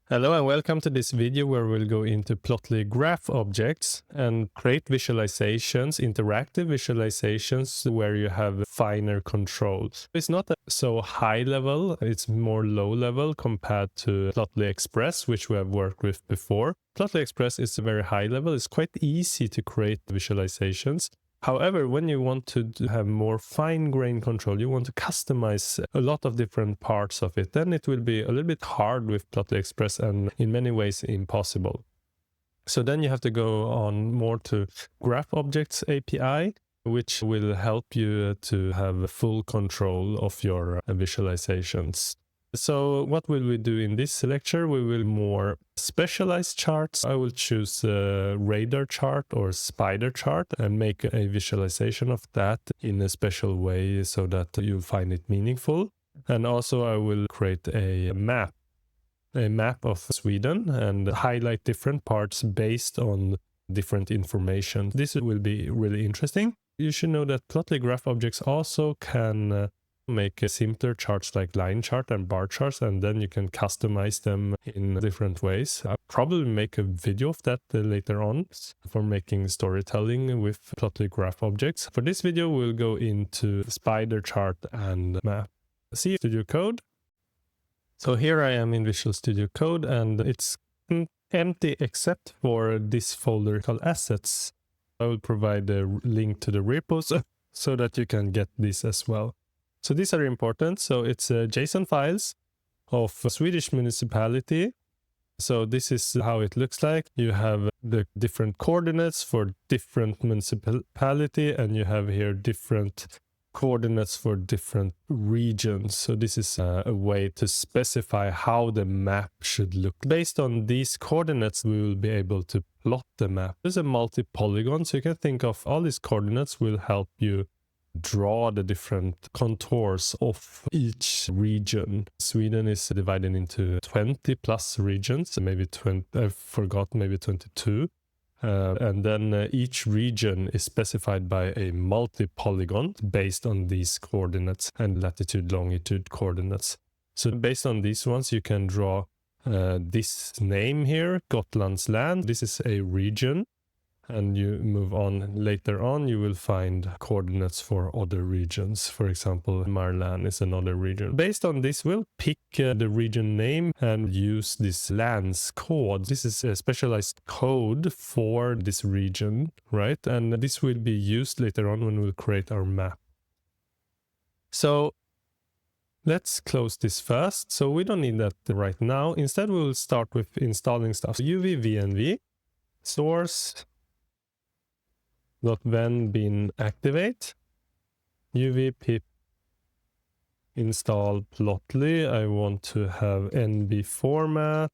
Hello and welcome to this video where we'll go into Plotly graph objects and create visualizations, interactive visualizations where you have finer controls. It's not so high level, it's more low level compared to Plotly Express, which we have worked with before. Plotly Express is very high level, it's quite easy to create visualizations. However, when you want to have more fine-grained control, you want to customize a lot of different parts of it, then it will be a little bit hard with Plotly Express and in many ways impossible. So then you have to go on more to Graph Objects API, which will help you to have full control of your visualizations. So what will we do in this lecture? We will more specialize charts. I will choose a radar chart or spider chart and make a visualization of that in a special way so that you find it meaningful. And also I will create a map of Sweden and highlight different parts based on different information. This will be really interesting. You should know that Plotly graph objects also can make simpler charts like line chart and bar charts, and then you can customize them in different ways. I'll probably make a video of that later on for making storytelling with Plotly graph objects. For this video, we'll go into spider chart and map. See Studio Code. So here I am in Visual Studio Code, and it's empty except for this folder called Assets. I will provide a link to the repos so that you can get this as well. So these are important. So it's JSON files of a Swedish municipality. So this is how it looks like. You have the different coordinates for different municipality, and you have here different coordinates for different regions. So this is a way to specify how the map should look. Based on these coordinates, we will be able to plot the map. There's a multi-polygon, so you can think of all these coordinates will help you draw the different contours of each region. Sweden is divided into 20 plus regions, maybe 20, I forgot, maybe 22. And then each region is specified by a multi-polygon based on these coordinates and latitude, longitude coordinates. So based on these ones, you can draw this name here, Gotland's land. This is a region. And you move on later on, you will find coordinates for other regions. For example, Marland is another region. Based on this, we'll pick the region name and use this land's code. This is a specialized code for this region, right? And this will be used later on when we'll create our map. So let's close this first. So we don't need that right now. Instead, we will start with installing stuff. UV source .ven bin activate uv pip install plotly. I want to have nb format,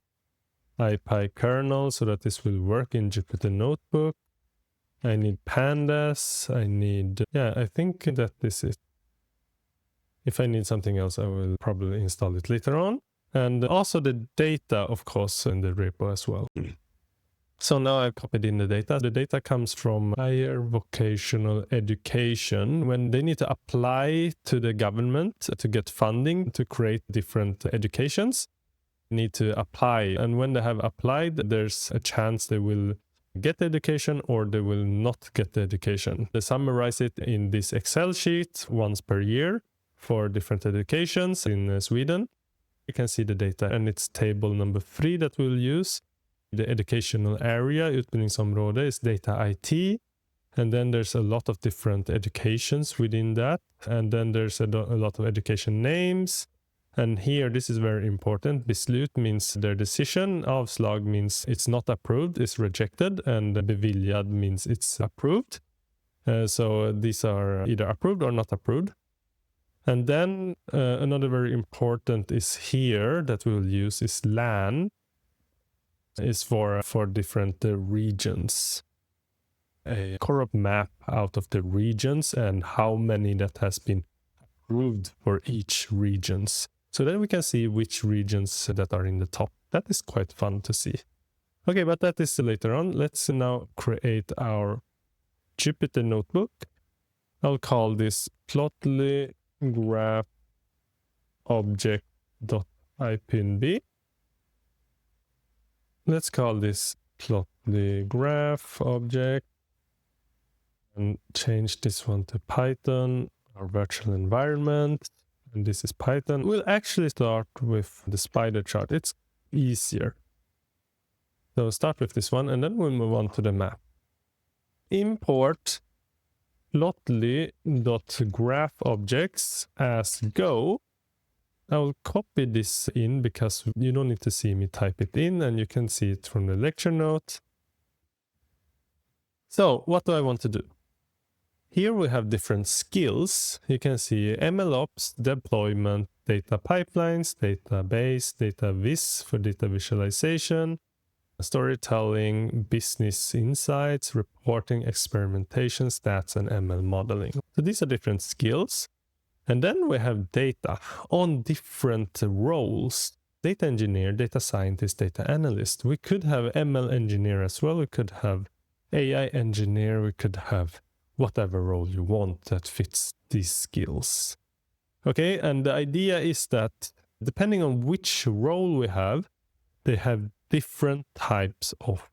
ipy kernel so that this will work in Jupyter Notebook. I need pandas. I need, I think that this is. If I need something else, I will probably install it later on. And also the data, of course, in the repo as well. So now I've copied in the data. The data comes from higher vocational education. When they need to apply to the government to get funding to create different educations, they need to apply. And when they have applied, there's a chance they will get the education or they will not get the education. They summarize it in this Excel sheet once per year for different educations in Sweden. You can see the data, and it's table number 3 that we'll use. The educational area, utbildningsområde, is data IT. And then there's a lot of different educations within that. And then there's a lot of education names. And here, this is very important. Beslut means their decision. Avslag means it's not approved, it's rejected. And beviljad means it's approved. So these are either approved or not approved. And then another very important is here that we'll use is LAN. Is for different regions. A corrupt map out of the regions and how many that has been approved for each regions. So then we can see which regions that are in the top. That is quite fun to see. Okay, but that is later on. Let's now create our Jupyter Notebook. I'll call this Plotly graph object.ipnb. let's call this plot the graph object and change this one to Python, our virtual environment. And this is Python. We'll actually start with the spider chart. It's easier. So start with this one and then we'll move on to the map. Import plotly.graph objects as go. I'll copy this in because you don't need to see me type it in and you can see it from the lecture note. So what do I want to do? Here we have different skills. You can see MLOps, deployment, data pipelines, database, data viz for data visualization, storytelling, business insights, reporting, experimentation, stats, and ML modeling. So these are different skills. And then we have data on different roles. Data engineer, data scientist, data analyst. We could have ML engineer as well. We could have AI engineer. We could have whatever role you want that fits these skills. Okay, and the idea is that depending on which role we have, they have different types of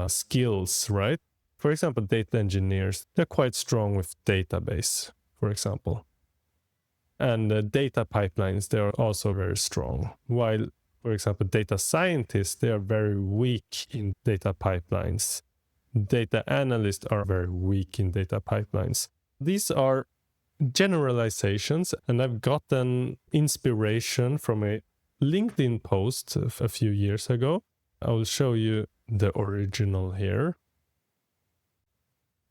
skills, right? For example, data engineers, they're quite strong with database, for example. And data pipelines, they are also very strong. While, for example, data scientists, they are very weak in data pipelines. Data analysts are very weak in data pipelines. These are generalizations, and I've gotten inspiration from a LinkedIn post a few years ago. I will show you the original here.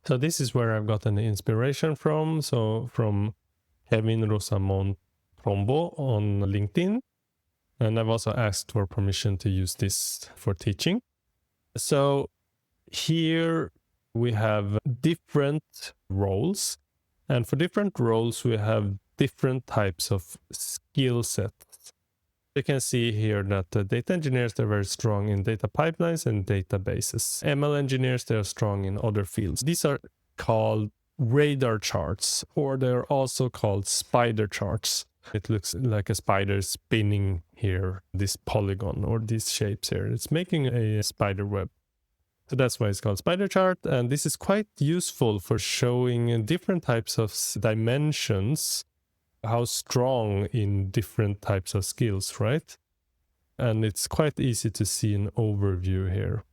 So this is where I've gotten the inspiration from. So from Kevin Rosamond Trombo on LinkedIn. And I've also asked for permission to use this for teaching. So here we have different roles. And for different roles, we have different types of skill sets. You can see here that the data engineers, they're very strong in data pipelines and databases. ML engineers, they're strong in other fields. These are called radar charts, or they're also called spider charts. It looks like a spider spinning here, this polygon or these shapes here. It's making a spider web. So that's why it's called spider chart. And this is quite useful for showing different types of dimensions, how strong in different types of skills, right? And it's quite easy to see an overview here.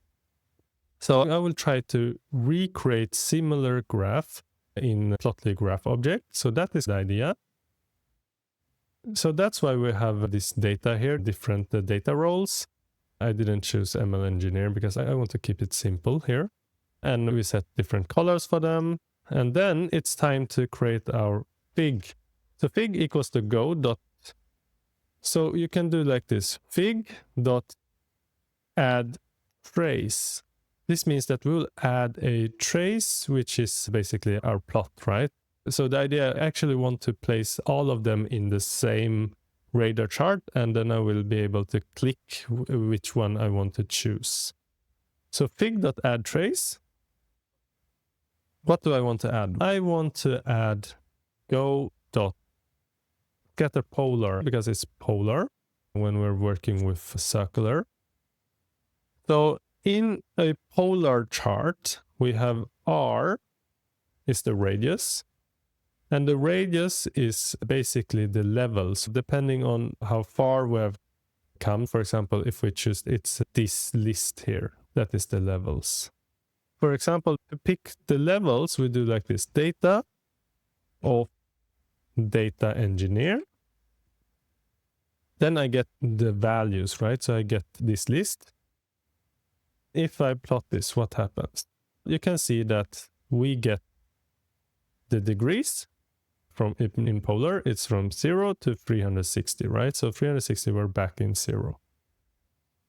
So I will try to recreate similar graph in Plotly graph object. So that is the idea. So that's why we have this data here, different data roles. I didn't choose ML engineer because I want to keep it simple here. And we set different colors for them. And then it's time to create our fig. So fig equals to go dot. So you can do like this, fig dot add trace. This means that we'll add a trace, which is basically our plot, right? So the idea, I actually want to place all of them in the same radar chart, and then I will be able to click which one I want to choose. So fig.add trace. What do I want to add? I want to add go.scatter polar because it's polar when we're working with circular. So in a polar chart, we have R is the radius. And the radius is basically the levels, depending on how far we have come. For example, if we choose, it's this list here, that is the levels. For example, to pick the levels, we do like this, data of data engineer. Then I get the values, right? So I get this list. If I plot this, what happens? You can see that we get the degrees. From in polar, it's from 0 to 360, right? So 360, we're back in 0.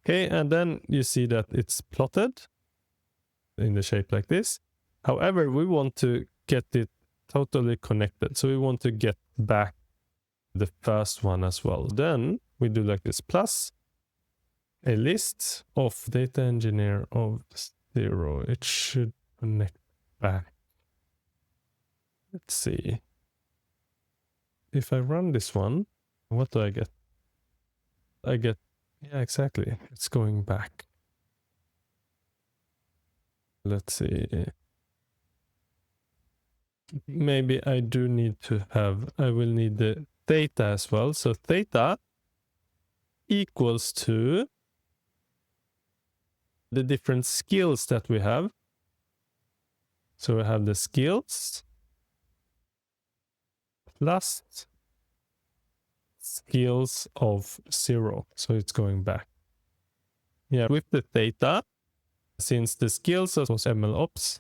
Okay, and then you see that it's plotted in the shape like this. However, we want to get it totally connected. So we want to get back the first one as well. Then we do like this, plus a list of data engineer of 0. It should connect back. Let's see. If I run this one, what do I get? I get Yeah, exactly. It's going back. Let's see. Maybe I do need to have, I will need the theta as well. So theta equals to the different skills that we have. So we have the skills plus skills of 0. So it's going back. Yeah, with the theta, since the skills was MLOps,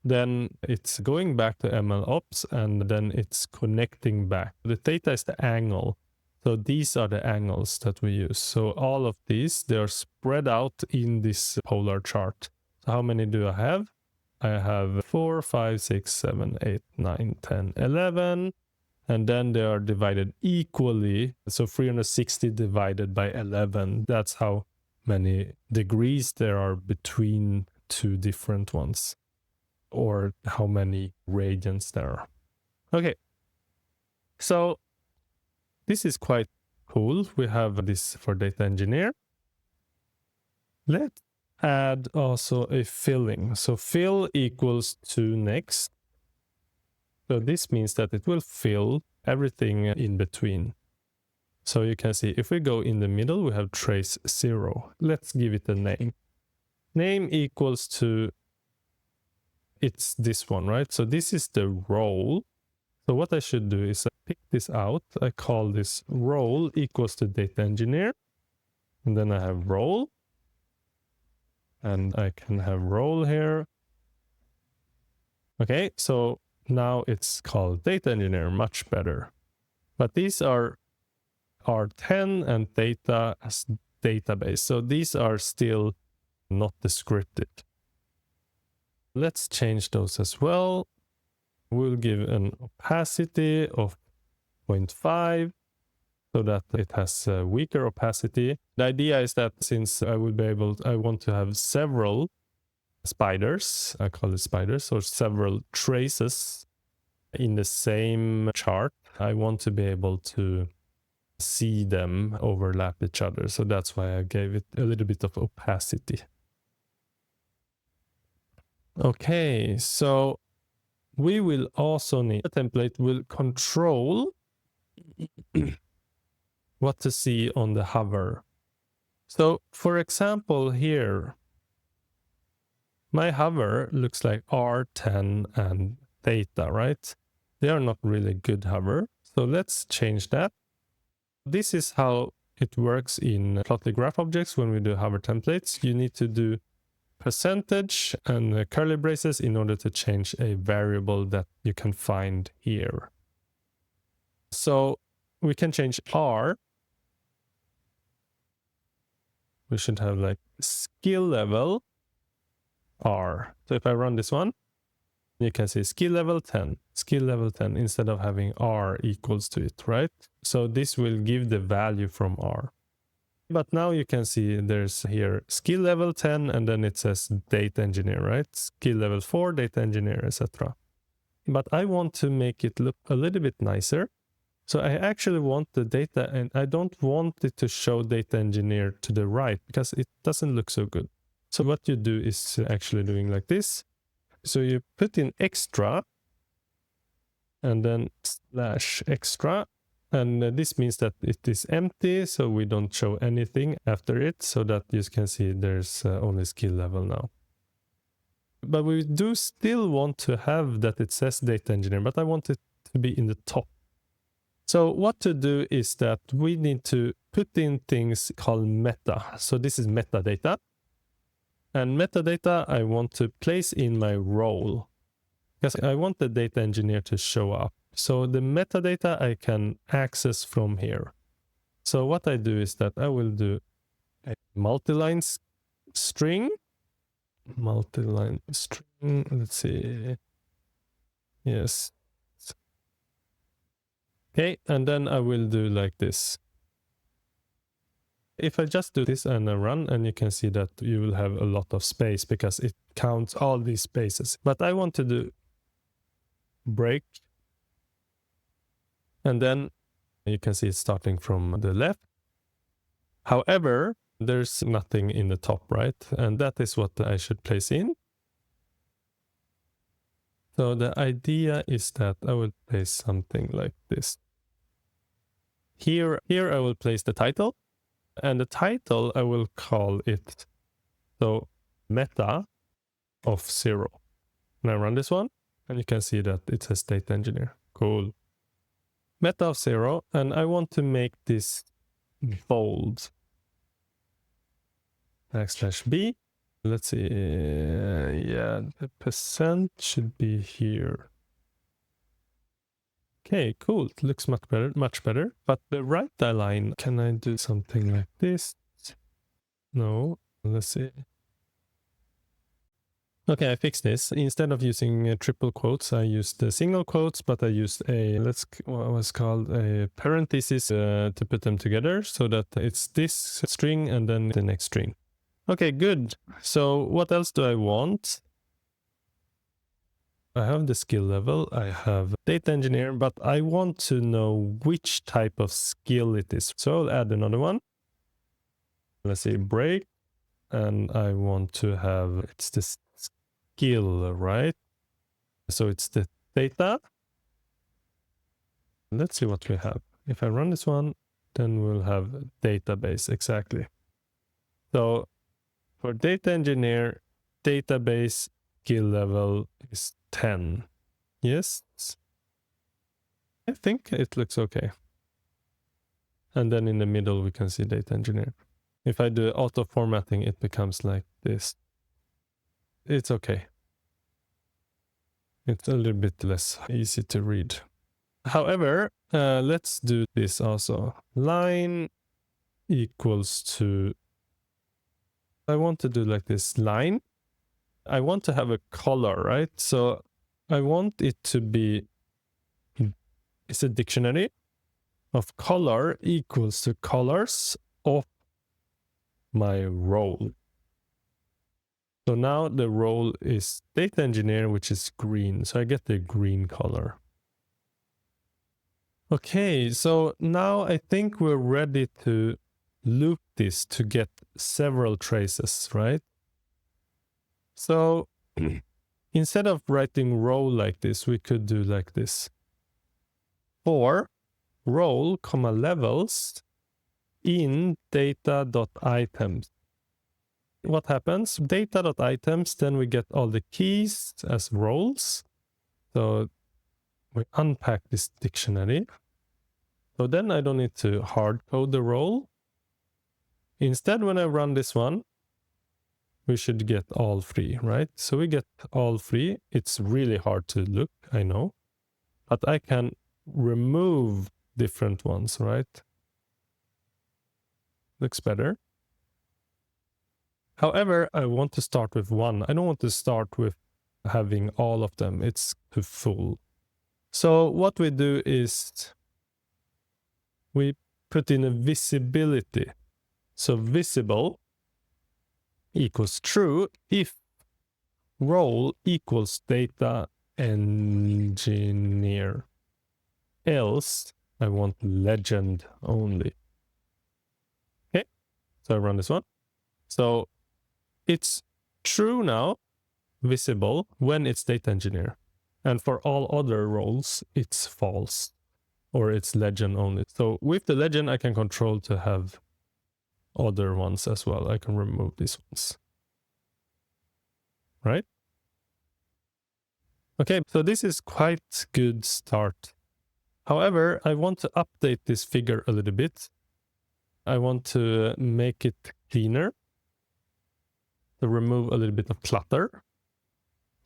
then it's going back to MLOps and then it's connecting back. The theta is the angle. So these are the angles that we use. So all of these, they are spread out in this polar chart. So how many do I have? I have 4, 5, 6, 7, 8, 9, 10, 11. And then they are divided equally. So 360 divided by 11. That's how many degrees there are between two different ones, or how many radians there are. Okay. So this is quite cool. We have this for data engineer. Let's add also a filling. So fill equals to next. So this means that it will fill everything in between. So you can see if we go in the middle, we have trace 0. Let's give it a name. Name equals to, it's this one, right? So this is the role. So what I should do is pick this out. I call this role equals to data engineer. And then I have role. And I can have role here. Okay, so now it's called data engineer, much better. But these are R10 and data as database. So these are still not descriptive. Let's change those as well. We'll give an opacity of 0.5 so that it has a weaker opacity. The idea is that since I want to have several spiders, I call it spiders, or several traces in the same chart, I want to be able to see them overlap each other. So that's why I gave it a little bit of opacity. Okay, so we will also need a template will control what to see on the hover. So for example here, my hover looks like R10 and theta, right? They are not really good hover. So let's change that. This is how it works in Plotly graph objects when we do hover templates. You need to do percentage and curly braces in order to change a variable that you can find here. So we can change R. We should have like skill level R. So if I run this one, you can see skill level 10 instead of having R equals to it, right? So this will give the value from R. But now you can see there's here skill level 10 and then it says data engineer, right? Skill level 4, data engineer, etc. But I want to make it look a little bit nicer. So I actually want the data, and I don't want it to show data engineer to the right because it doesn't look so good. So what you do is actually doing like this. So you put in extra and then slash extra. And this means that it is empty, so we don't show anything after it, so that you can see there's only skill level now. But we do still want to have that it says data engineer, but I want it to be in the top. So what to do is that we need to put in things called meta. So this is metadata. And metadata I want to place in my role because I want the data engineer to show up. So the metadata I can access from here. So what I do is that I will do a multi-line string. Multi-line string, let's see. Yes. Okay, and then I will do like this. If I just do this and I run, and you can see that you will have a lot of space because it counts all these spaces. But I want to do break. And then you can see it's starting from the left. However, there's nothing in the top, right? And that is what I should place in. So the idea is that I will place something like this. Here I will place the title, and the title I will call it, so meta of 0. And I run this one, and you can see that it says data engineer. Cool. Meta of 0, and I want to make this bold. \b. Let's see. Yeah, the percent should be here. Okay, cool. It looks much better. But the right line, can I do something like this? No. Let's see. Okay, I fixed this. Instead of using triple quotes, I used the single quotes, but I used what was called a parenthesis to put them together so that it's this string and then the next string. Okay, good. So what else do I want? I have the skill level, I have data engineer, but I want to know which type of skill it is. So I'll add another one. Let's say break, and I want to have, it's the skill, right? So it's the data. Let's see what we have. If I run this one, then we'll have database, exactly. So for data engineer, database skill level is 10. Yes, I think it looks okay. And then in the middle, we can see data engineer. If I do auto formatting, it becomes like this. It's okay. It's a little bit less easy to read. However, let's do this also. Line equals to, I want to do like this line. I want to have a color, right? So I want it to be, it's a dictionary of color equals to colors of my role. So now the role is data engineer, which is green. So I get the green color. Okay, so now I think we're ready to loop this to get several traces, right? So instead of writing role like this, we could do like this. For role, comma levels in data.items. What happens? Data.items, then we get all the keys as roles. So we unpack this dictionary. So then I don't need to hard code the role. Instead, when I run this one, we should get all 3, right? So we get all 3. It's really hard to look, I know. But I can remove different ones, right? Looks better. However, I want to start with 1. I don't want to start with having all of them. It's too full. So what we do is we put in a visibility. So visible equals true if role equals data engineer. Else, I want legend only. Okay, so I run this one. So it's true now, visible, when it's data engineer. And for all other roles, it's false, or it's legend only. So with the legend, I can control to have other ones as well. I can remove these ones. Right? Okay, so this is quite good start. However, I want to update this figure a little bit. I want to make it cleaner. To remove a little bit of clutter.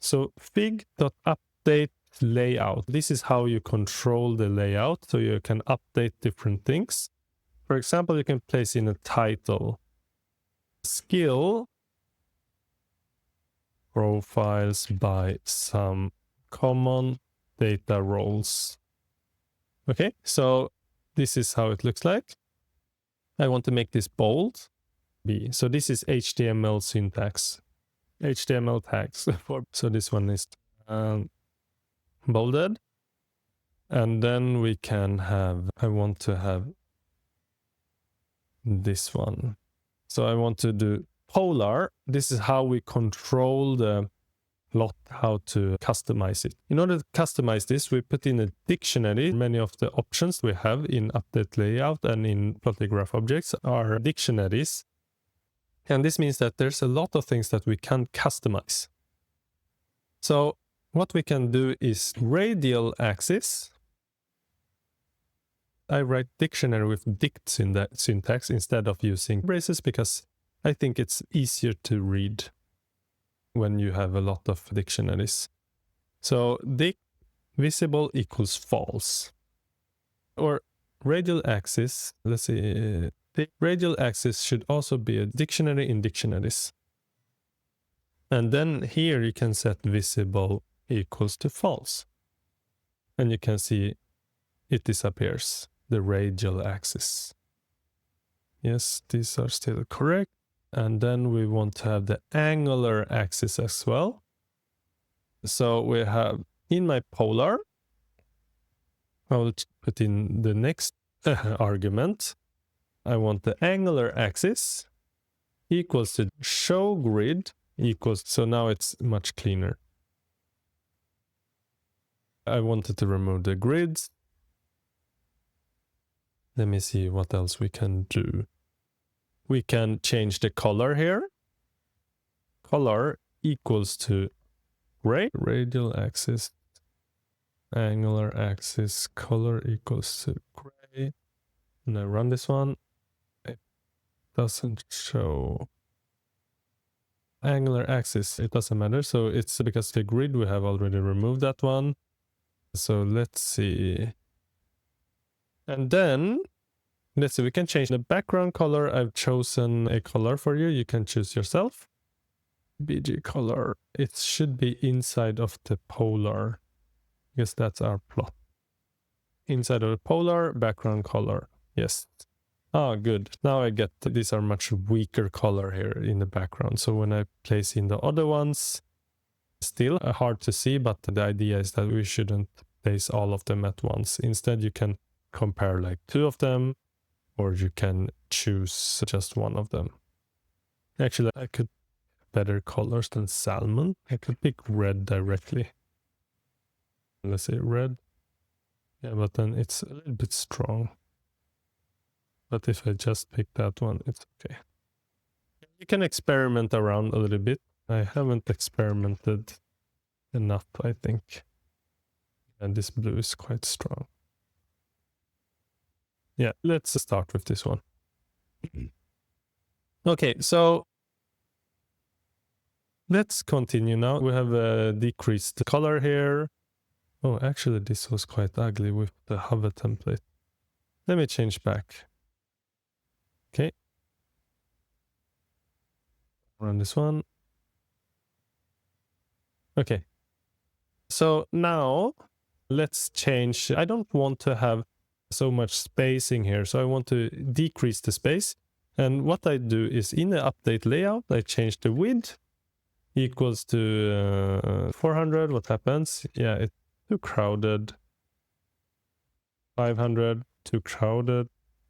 So fig.update layout. This is how you control the layout, so you can update different things. For example, you can place in a title. Skill profiles by some common data roles. Okay, so this is how it looks like. I want to make this bold. So this is HTML syntax. HTML tags. So this one is bolded. And then we can have, I want to have this one. So I want to do polar. This is how we control the plot, how to customize it. In order to customize this, we put in a dictionary. Many of the options we have in update layout and in plotly graph objects are dictionaries. And this means that there's a lot of things that we can customize. So what we can do is radial axis. I write dictionary with dict in that syntax instead of using braces because I think it's easier to read when you have a lot of dictionaries. So dict visible equals false. Or radial axis, let's see, the radial axis should also be a dictionary in dictionaries. And then here you can set visible equals to false. And you can see it disappears, the radial axis. Yes, these are still correct. And then we want to have the angular axis as well. So we have in my polar, I will put in the next argument. I want the angular axis equals to show grid equals, so now it's much cleaner. I wanted to remove the grids. Let me see what else we can do. We can change the color here. Color equals to gray. Radial axis, angular axis, color equals to gray. And I run this one. It doesn't show angular axis. It doesn't matter. So it's because the grid, we have already removed that one. So let's see. And then let's see, we can change the background color. I've chosen a color for you. You can choose yourself. BG color. It should be inside of the polar because that's our plot. Inside of the polar, background color. Yes. Ah, good. Now I get these are much weaker color here in the background. So when I place in the other ones, still hard to see, but the idea is that we shouldn't place all of them at once. Instead, you can compare like 2 of them, or you can choose just one of them. Actually, I could better colors than salmon. I could pick red directly. Let's say red. Yeah, but then it's a little bit strong. But if I just pick that one, it's okay. You can experiment around a little bit. I haven't experimented enough, I think. And this blue is quite strong. Yeah, let's start with this one. Okay, so let's continue now. We have a decreased color here. Oh, actually, this was quite ugly with the hover template. Let me change back. Okay. Run this one. Okay. So now let's change. I don't want to have so much spacing here, so I want to decrease the space. And what I do is in the update layout, I change the width equals to 400. What happens? Yeah, it's too crowded. 500, too crowded.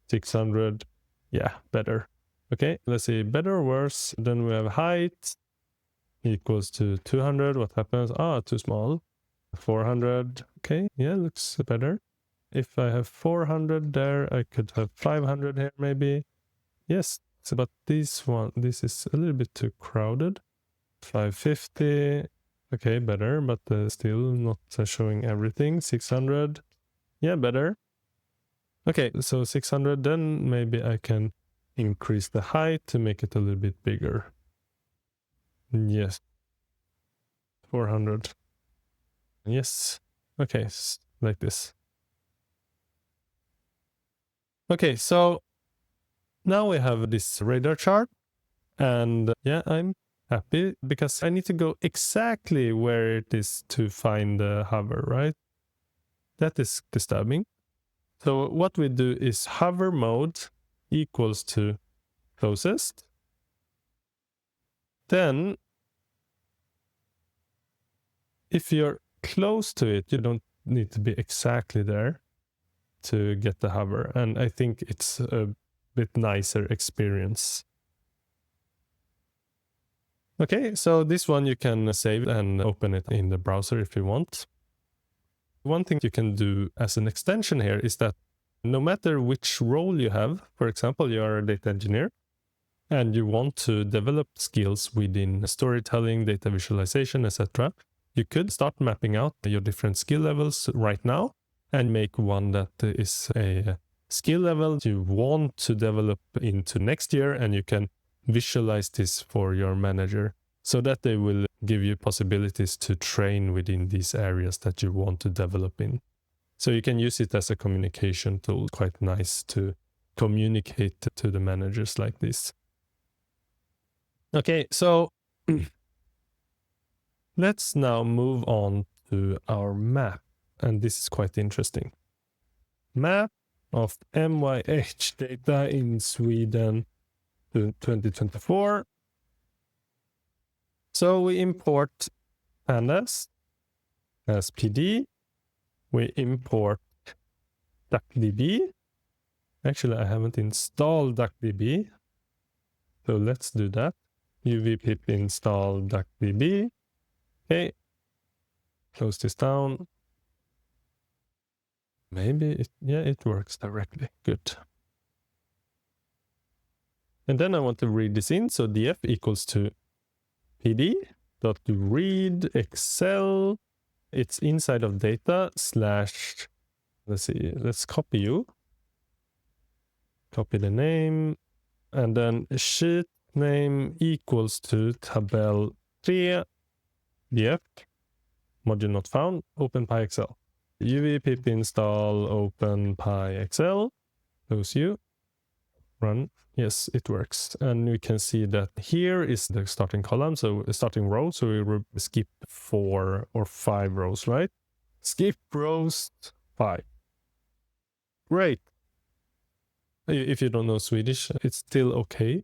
600. Yeah, better. Okay, let's see, better or worse. Then we have height equals to 200. What happens? Ah, too small. 400. Okay, yeah, looks better. If I have 400 there, I could have 500 here maybe. Yes, so, but this is a little bit too crowded. 550. Okay, better, but still not showing everything. 600. Yeah, better. Okay, so 600, then maybe I can increase the height to make it a little bit bigger. Yes. 400. Yes. Okay, like this. Okay, so now we have this radar chart, and yeah, I'm happy because I need to go exactly where it is to find the hover, right? That is disturbing. So what we do is hover mode equals to closest. Then if you're close to it, you don't need to be exactly there to get the hover. And I think it's bit nicer experience. Okay, so this one you can save and open it in the browser if you want. One thing you can do as an extension here is that no matter which role you have, for example, you are a data engineer and you want to develop skills within storytelling, data visualization, etc., you could start mapping out your different skill levels right now and make one that is a skill level you want to develop into next year, and you can visualize this for your manager so that they will give you possibilities to train within these areas that you want to develop in. So you can use it as a communication tool. Quite nice to communicate to the managers like this. Okay, so let's now move on to our map. And this is quite interesting. Map of MYH data in Sweden to 2024. So we import pandas as PD. We import DuckDB. Actually, I haven't installed DuckDB. So let's do that. UV pip install DuckDB. Okay. Close this down. Maybe it works directly. Good. And then I want to read this in. So df equals to pd.read excel. It's inside of data slash, let's see, let's copy you. Copy the name. And then sheet name equals to tabel 3 df module not found openpyexcel. UV pip install openpyexcel. Close you. Run. Yes, it works. And we can see that here is the starting column, so starting row. So we will skip 4 or 5 rows, right? Skip rows 5. Great. If you don't know Swedish, it's still okay.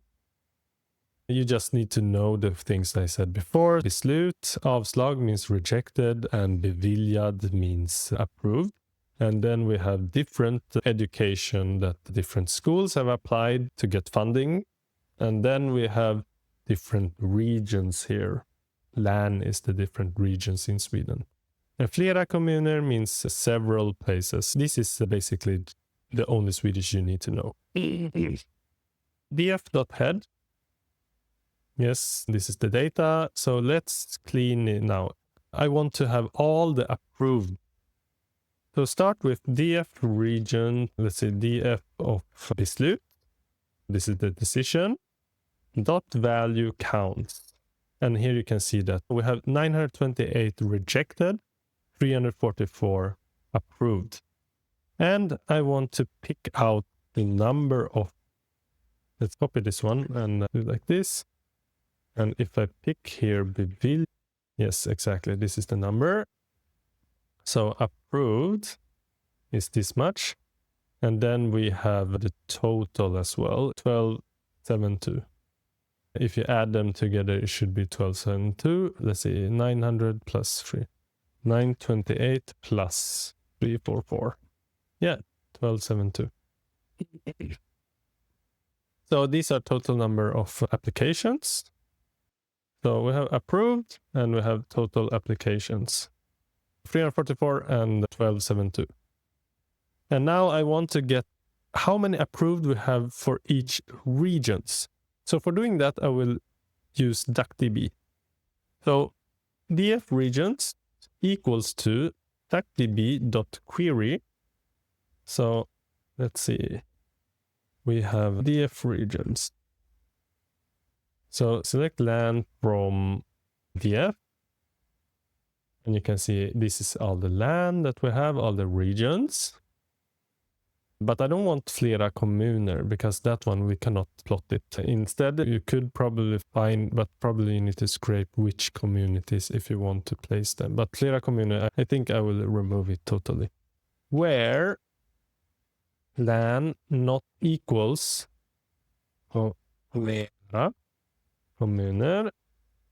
You just need to know the things I said before. Beslut, avslag means rejected, and beviljad means approved. And then we have different education that different schools have applied to get funding. And then we have different regions here. Län is the different regions in Sweden. And flera kommuner means several places. This is basically the only Swedish you need to know. df.head. Yes, this is the data. So let's clean it now. I want to have all the approved. So start with df region. Let's say df of beslut. This is the decision. Dot value counts. And here you can see that we have 928 rejected, 344 approved. And I want to pick out the number of, let's copy this one and do like this. And if I pick here, beviljad, yes, exactly, this is the number. So approved is this much. And then we have the total as well, 1272. If you add them together, it should be 1272. Let's see, 900 plus 3. 928 plus 344. Yeah, 1272. So these are total number of applications. So we have approved and we have total applications. 344 and 1272. And now I want to get how many approved we have for each regions. So for doing that, I will use DuckDB. So df regions equals to duckdb.query. So let's see. We have df regions. So select land from df. And you can see this is all the land that we have, all the regions. But I don't want flera kommuner because that one we cannot plot it. Instead, you could probably find, but probably you need to scrape which communities if you want to place them. But flera kommuner, I think I will remove it totally. Where län not equals flera kommuner.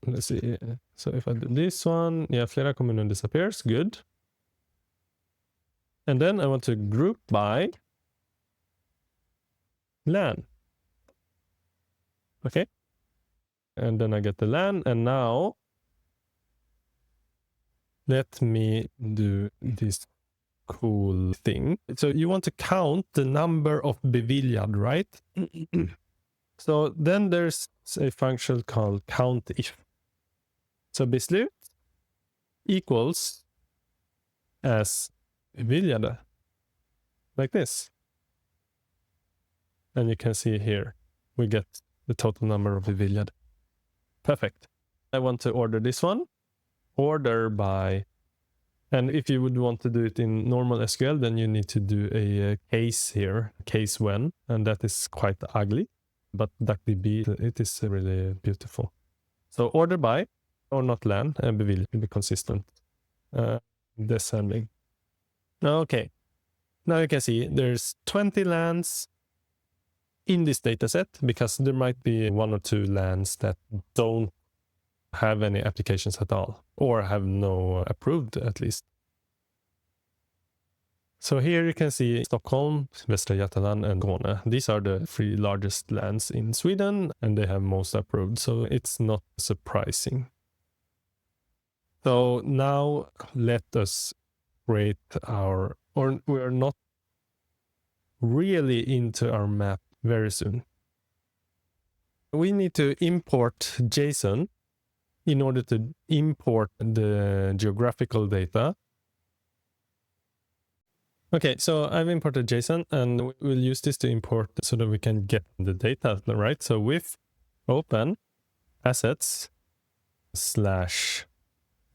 Let's see. So if I do this one, yeah, flera kommuner disappears. Good. And then I want to group by län. Okay. And then I get the LAN, and now let me do this cool thing. So you want to count the number of beviljad, right? So then there's a function called countif. So beslut equals as beviljade, like this. And you can see here, we get the total number of beviljad. Perfect. I want to order this one. Order by, and if you would want to do it in normal SQL, then you need to do a case here, case when, and that is quite ugly. But DuckDB, it is really beautiful. So order by, or not LAN, and bevilj will be consistent. Descending. Okay. Now you can see there's 20 LANs in this dataset, because there might be 1 or 2 LANs that don't have any applications at all, or have no approved at least. So here you can see Stockholm, Västra Götaland, and Skåne. These are the 3 largest lands in Sweden, and they have most approved, so it's not surprising. So now let us create our, or we are not really into our map very soon. We need to import JSON in order to import the geographical data. Okay, so I've imported JSON, and we'll use this to import so that we can get the data, right? So with open assets /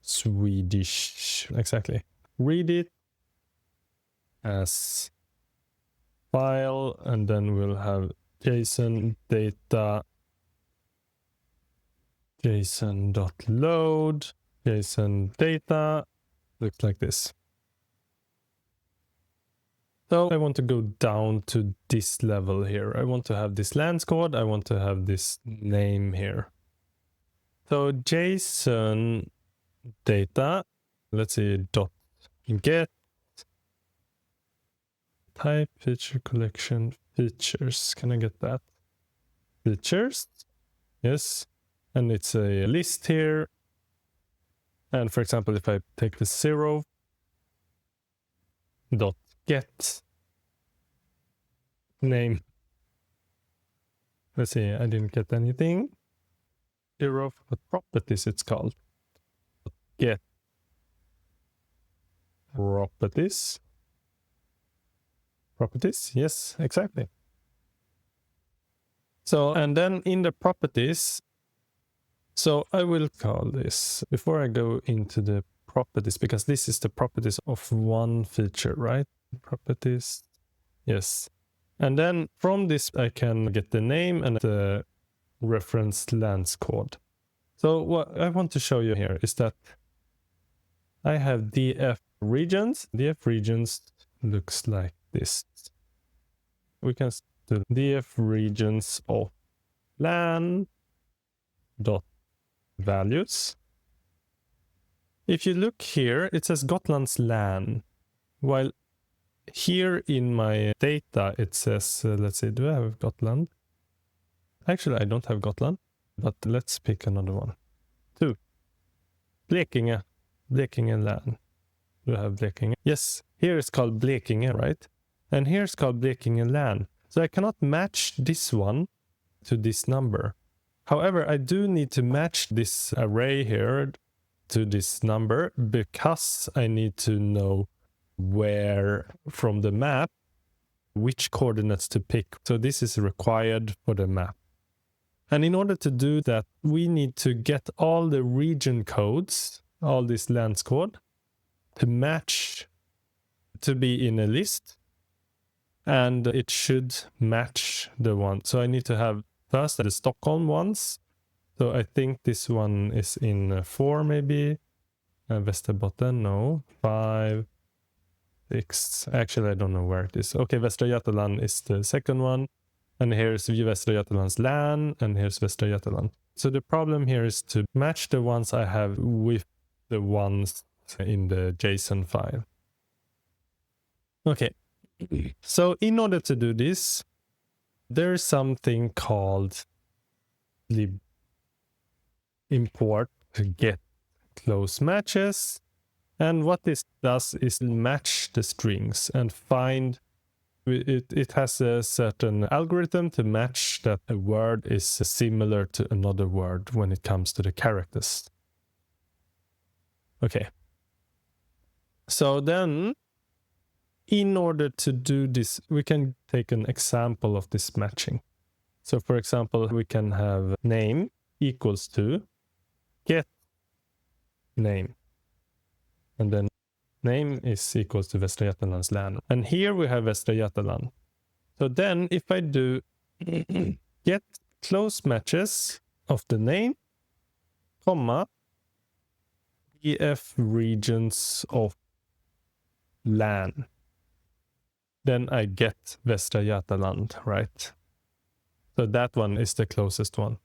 Swedish, exactly. Read it as file, and then we'll have JSON data, JSON.load, JSON data, looks like this. So I want to go down to this level here. I want to have this LAN squad. I want to have this name here. So JSON data, let's see, dot get type feature collection features. Can I get that? Features, yes. And it's a list here. And for example, if I take the 0 dot get name, let's see, I didn't get anything. 0, what properties it's called. Get properties. Properties, yes, exactly. So, and then in the properties, so I will call this, before I go into the properties, because this is the properties of one feature, right? Properties, yes. And then from this, I can get the name and the reference LAN code. So what I want to show you here is that I have DF regions. DF regions looks like this. We can do DF regions of LAN dot values. If you look here, it says Gotland's LAN, while here in my data it says, let's see, do I have Gotland? Actually, I don't have Gotland, but let's pick another one. 2. Blekinge LAN. Do I have Blekinge? Yes, here it's called Blekinge, right? And here's called Blekinge LAN. So I cannot match this one to this number. However, I do need to match this array here to this number, because I need to know where from the map which coordinates to pick. So this is required for the map. And in order to do that, we need to get all the region codes, all this LAN code, to match, to be in a list, and it should match the one. So I need to have first the Stockholm ones. So I think this one is in 4 maybe. Västerbotten, no. 5, 6. Actually, I don't know where it is. Okay, Västra Götaland is the second one. And here's Västra Götaland's LAN, and here's Västra Götaland. So the problem here is to match the ones I have with the ones in the JSON file. Okay, so in order to do this, there's something called lib import get close matches. And what this does is match the strings and find it has a certain algorithm to match that a word is similar to another word when it comes to the characters. Okay. So then, in order to do this, we can take an example of this matching. So for example, we can have name equals to get name. And then name is equals to Västra Götalands län. And here we have Västra Götaland. So then if I do get close matches of the name, comma, DF regions of län, then I get Västra Götaland, right? So that one is the closest one.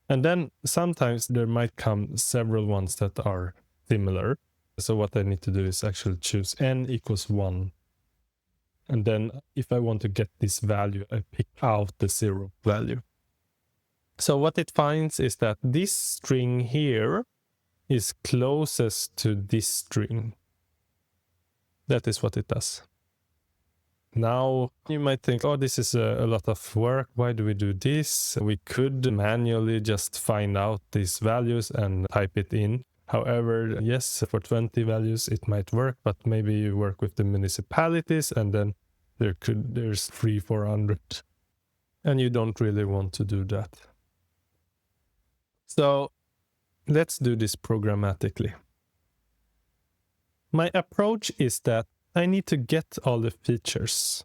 And then sometimes there might come several ones that are similar. So what I need to do is actually choose n equals 1. And then if I want to get this value, I pick out the 0 value. So what it finds is that this string here is closest to this string. That is what it does. Now you might think, oh, this is a lot of work. Why do we do this? We could manually just find out these values and type it in. However, yes, for 20 values it might work, but maybe you work with the municipalities and then there's 300-400 and you don't really want to do that. So let's do this programmatically. My approach is that I need to get all the features.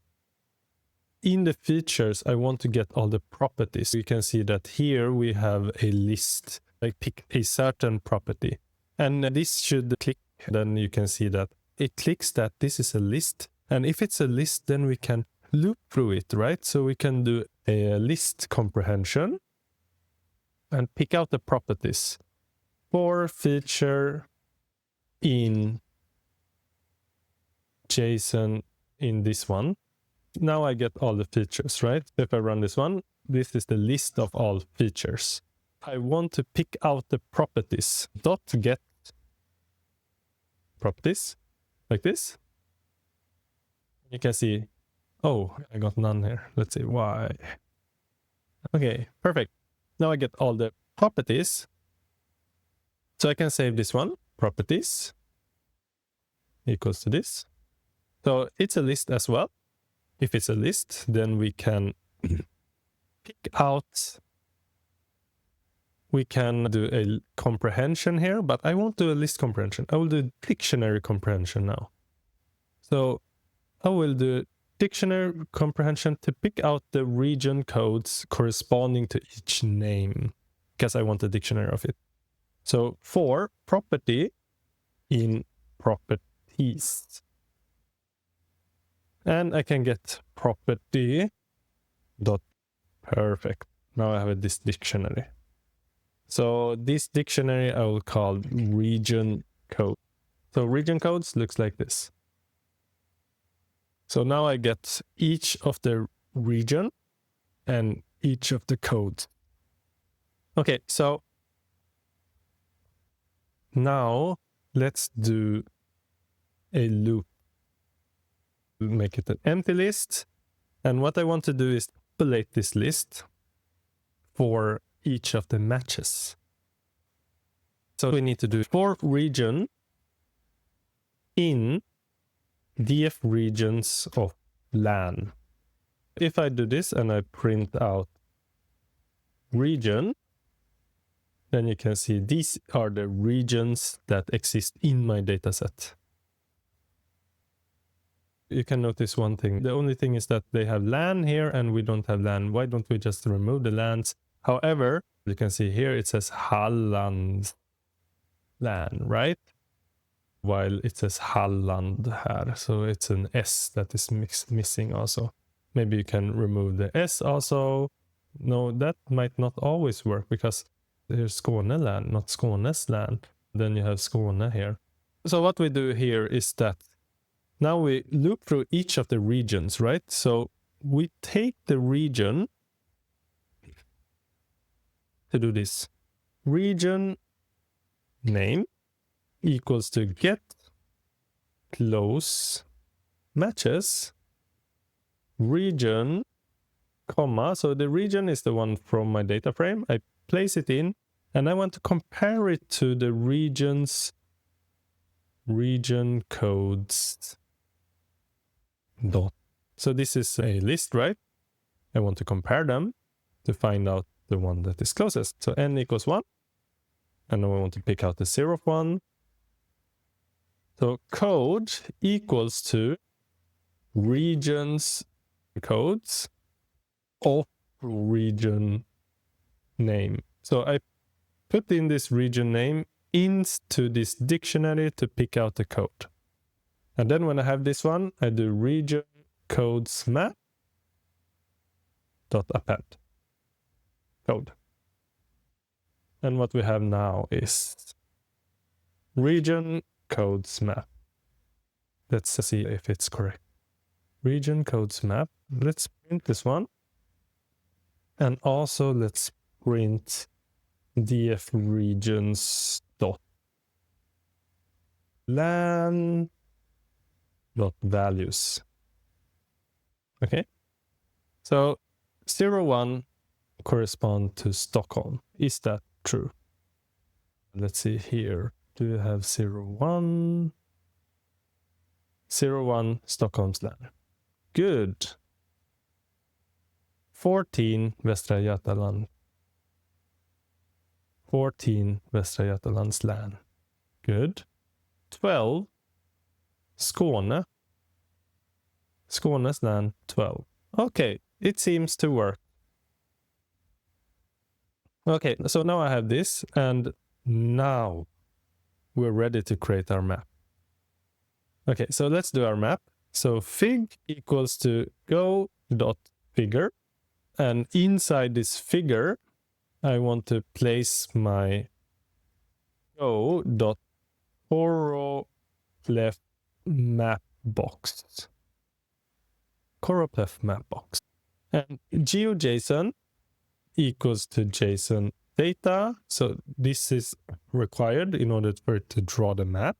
In the features, I want to get all the properties. You can see that here we have a list. I pick a certain property. And this should click. Then you can see that it clicks that this is a list. And if it's a list, then we can loop through it, right? So we can do a list comprehension and pick out the properties for feature in JSON in this one. Now I get all the features, right? If I run this one, this is the list of all features. I want to pick out the properties. Dot get properties, like this. You can see, oh, I got none here. Let's see why. Okay, perfect. Now I get all the properties. So I can save this one, properties, equals to this. So it's a list as well. If it's a list, then we can pick out, we can do a comprehension here, but I won't do a list comprehension. I will do dictionary comprehension now. So I will do dictionary comprehension to pick out the region codes corresponding to each name, because I want a dictionary of it. So for property in properties. And I can get property dot perfect. Now I have this dictionary. So this dictionary I will call region code. So region codes looks like this. So now I get each of the region and each of the codes. Okay, so now let's do a loop. Make it an empty list. And what I want to do is populate this list for each of the matches. So we need to do for region in DF regions of LAN. If I do this and I print out region, then you can see these are the regions that exist in my dataset. You can notice one thing. The only thing is that they have LAN here and we don't have LAN. Why don't we just remove the LANs? However, you can see here it says Halland LAN, right? While it says Halland here. So it's an S that is missing also. Maybe you can remove the S also. No, that might not always work because there's Skåne LAN, not Skånes LAN. Then you have Skåne here. So what we do here is that now we loop through each of the regions, right? So we take the region to do this. Region name equals to get close matches region, comma. So the region is the one from my data frame. I place it in, and I want to compare it to the region codes dot. So this is a list, right? I want to compare them to find out the one that is closest. So n equals 1. And now I want to pick out the 0th one. So code equals to regions codes of region name. So I put in this region name into this dictionary to pick out the code. And then when I have this one, I do region codes map dot append code. And what we have now is region codes map. Let's see if it's correct. Region codes map. Let's print this one. And also let's print df regions dot lan dot values. Okay. So 01 correspond to Stockholm. Is that true? Let's see here. Do you have 01? 01 Stockholms län. Good. 14 Västra Götaland. 14 Västra Götalands län. Good. 12 Skåne. Skånes län 12. Okay, it seems to work. Okay, so now I have this, and now we're ready to create our map. Okay, so let's do our map. So fig equals to go.figure, and inside this figure, I want to place my go.choropleth map box. Choropleth map box. And GeoJSON equals to JSON data. So this is required in order for it to draw the map.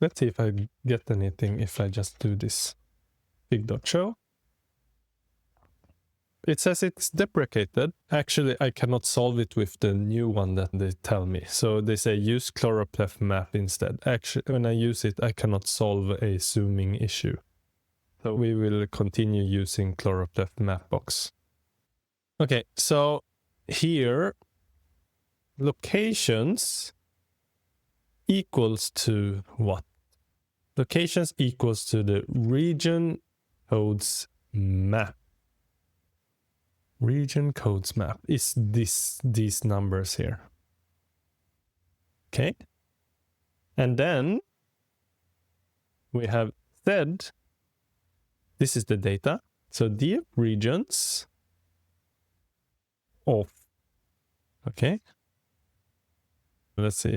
Let's see if I get anything if I just do this fig.show. It says it's deprecated. Actually, I cannot solve it with the new one that they tell me. So they say use choropleth map instead. Actually, when I use it, I cannot solve a zooming issue. So we will continue using choropleth map box. Okay, so here, locations equals to what? Locations equals to the region codes map. Region codes map is these numbers here. Okay. And then we have said this is the data. So the regions of, okay. Let's see,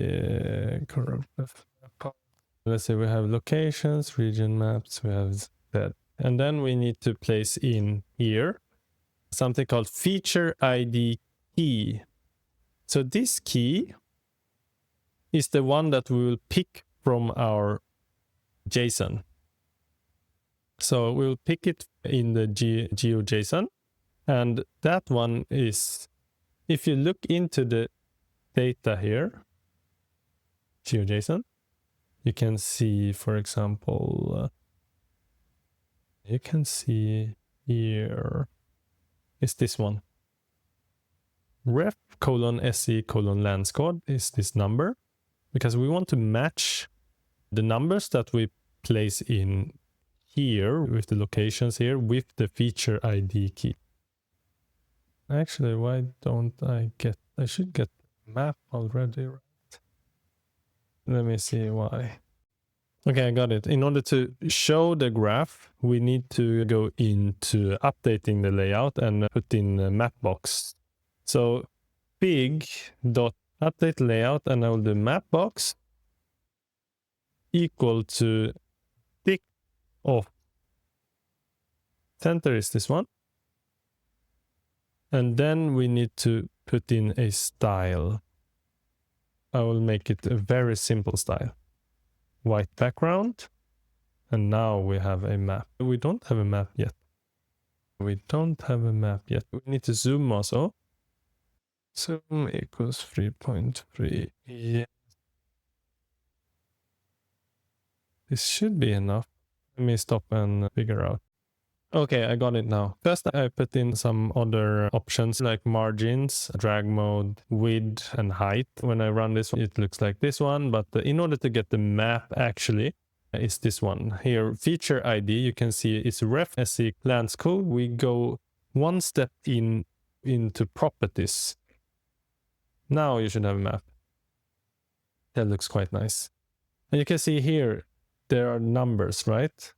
let's say we have locations, region maps, we have that. And then we need to place in here something called feature ID key. So this key is the one that we will pick from our JSON. So we'll pick it in the GeoJSON. And that one is, if you look into the data here, GeoJSON, you can see, for example, you can see here is this one. ref:/se:/landscode is this number, because we want to match the numbers that we place in here with the locations here with the feature ID key. Actually, why don't I should get map already, right? Let me see why. Okay, I got it. In order to show the graph, we need to go into updating the layout and put in a map box. So fig.update layout, and I will do map box equal to tick of center is this one. And then we need to put in a style. I will make it a very simple style. White background. And now we have a map. We don't have a map yet. We don't have a map yet. We need to zoom also. Zoom equals 3.3. Yeah. This should be enough. Let me stop and figure out. Okay, I got it now. First, I put in some other options like margins, drag mode, width, and height. When I run this, it looks like this one. But in order to get the map, actually, is this one here. Feature ID, you can see it's ref SC lands code. We go one step into properties. Now you should have a map. That looks quite nice. And you can see here, there are numbers, right?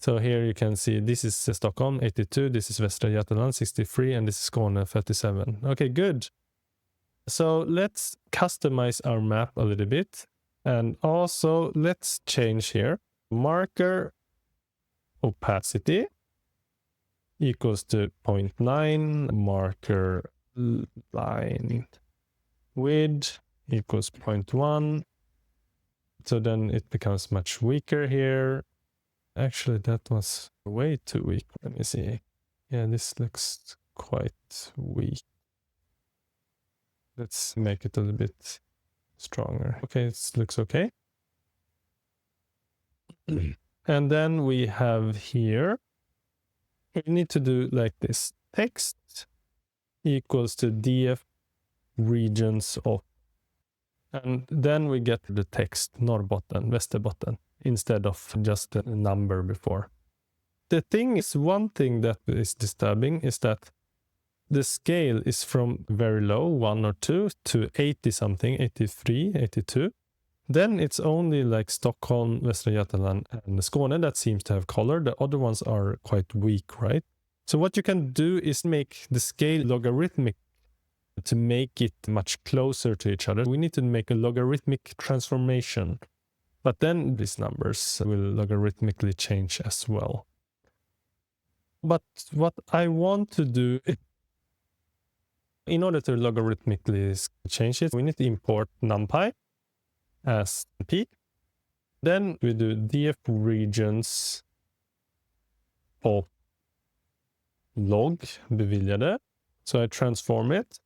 So here you can see this is Stockholm 82, this is Västra Götaland 63, and this is Skåne 37. Okay, good. So let's customize our map a little bit. And also let's change here. Marker opacity equals to 0.9. Marker line width equals 0.1. So then it becomes much weaker here. Actually, that was way too weak. Let me see. Yeah, this looks quite weak. Let's make it a little bit stronger. Okay, it looks okay. And then we have here, we need to do like this. Text equals to df regions of. And then we get the text Norrbotten, Västerbotten, instead of just the number before. The thing is, one thing that is disturbing is that the scale is from very low, 1 or 2, to 80 something, 83, 82. Then it's only like Stockholm, Västra Götaland, and Skåne that seems to have color. The other ones are quite weak, right? So what you can do is make the scale logarithmic to make it much closer to each other. We need to make a logarithmic transformation. But then these numbers will logarithmically change as well. But what I want to do, in order to logarithmically change it, we need to import NumPy as p. Then we do df regions of log beviljade. So I transform it.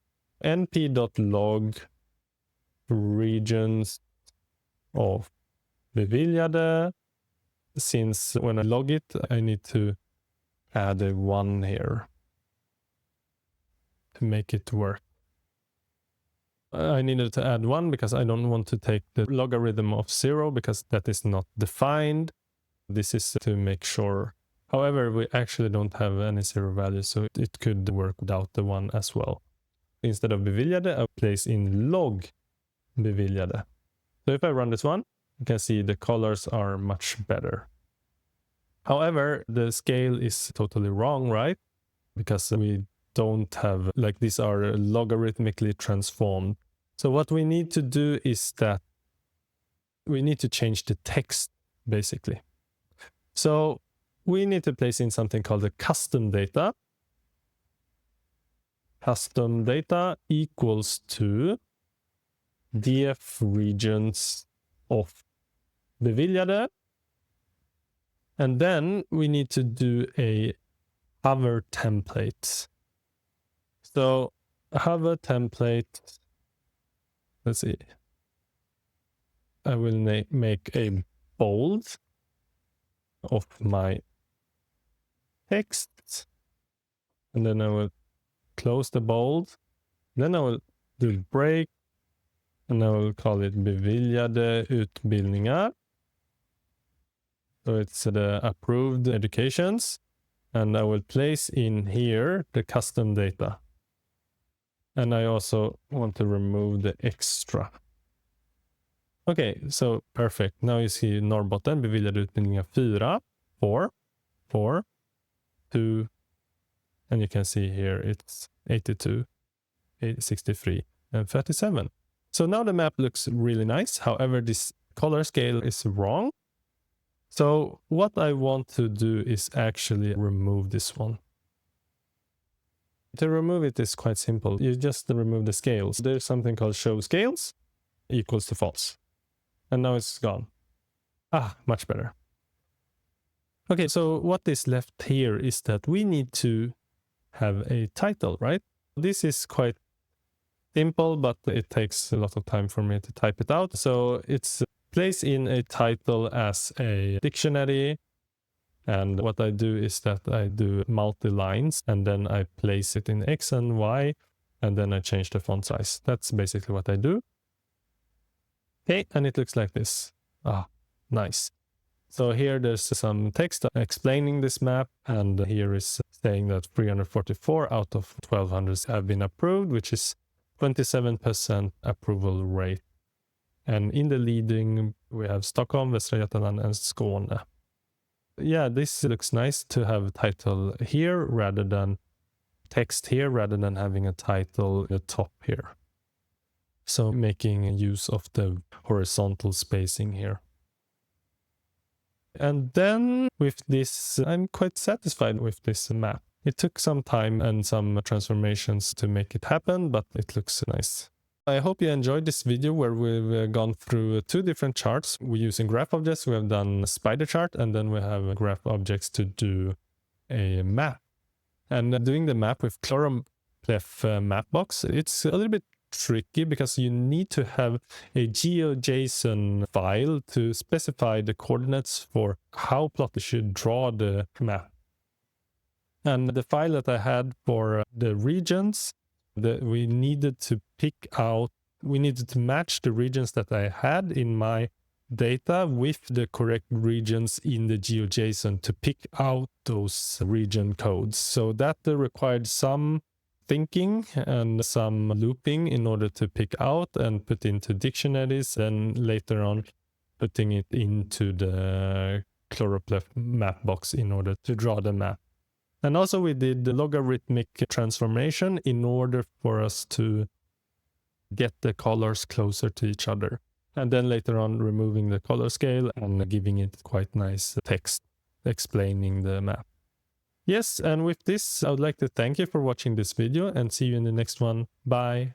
np.log regions of beviljade. Since when I log it, I need to add a 1 here to make it work. I needed to add 1 because I don't want to take the logarithm of 0 because that is not defined. This is to make sure. However, we actually don't have any 0 values, so it could work without the 1 as well. Instead of beviljade, I place in log beviljade. So if I run this one, you can see the colors are much better. However, the scale is totally wrong, right? Because we don't have, like, these are logarithmically transformed. So what we need to do is that we need to change the text, basically. So we need to place in something called the custom data. Custom data equals to df regions of beviljade. And then we need to do a hover template. So hover template, let's see. I will make a bold of my text. And then I will close the bold. Then I will do break. And I will call it beviljade utbildningar. So it's the approved educations. And I will place in here the custom data. And I also want to remove the extra. Okay, so perfect. Now you see Norrbotten, beviljade utbildningar 4, 2, and you can see here it's 82, 63, and 37. So now the map looks really nice. However, this color scale is wrong. So what I want to do is actually remove this one. To remove it is quite simple. You just remove the scales. There's something called show scales equals to false. And now it's gone. Ah, much better. Okay, so what is left here is that we need to have a title, right? This is quite simple, but it takes a lot of time for me to type it out. So it's place in a title as a dictionary. And what I do is that I do multi-lines and then I place it in X and Y and then I change the font size. That's basically what I do. Okay, and it looks like this. Ah, nice. So here there's some text explaining this map, and here is saying that 344 out of 1200 have been approved, which is 27% approval rate. And in the leading, we have Stockholm, Västra Götaland, and Skåne. Yeah, this looks nice to have title here rather than text here, rather than having a title at the top here. So making use of the horizontal spacing here. And then with this, I'm quite satisfied with this map. It took some time and some transformations to make it happen, but it looks nice. I hope you enjoyed this video where we've gone through 2 different charts. We're using graph objects. We have done a spider chart, and then we have graph objects to do a map. And doing the map with choropleth mapbox, it's a little bit tricky because you need to have a GeoJSON file to specify the coordinates for how Plotly should draw the map. And the file that I had for the regions, we needed to match the regions that I had in my data with the correct regions in the GeoJSON to pick out those region codes. So that required some thinking and some looping in order to pick out and put into dictionaries, and later on putting it into the choropleth map box in order to draw the map. And also we did the logarithmic transformation in order for us to get the colors closer to each other. And then later on removing the color scale and giving it quite nice text explaining the map. Yes, and with this, I would like to thank you for watching this video and see you in the next one. Bye.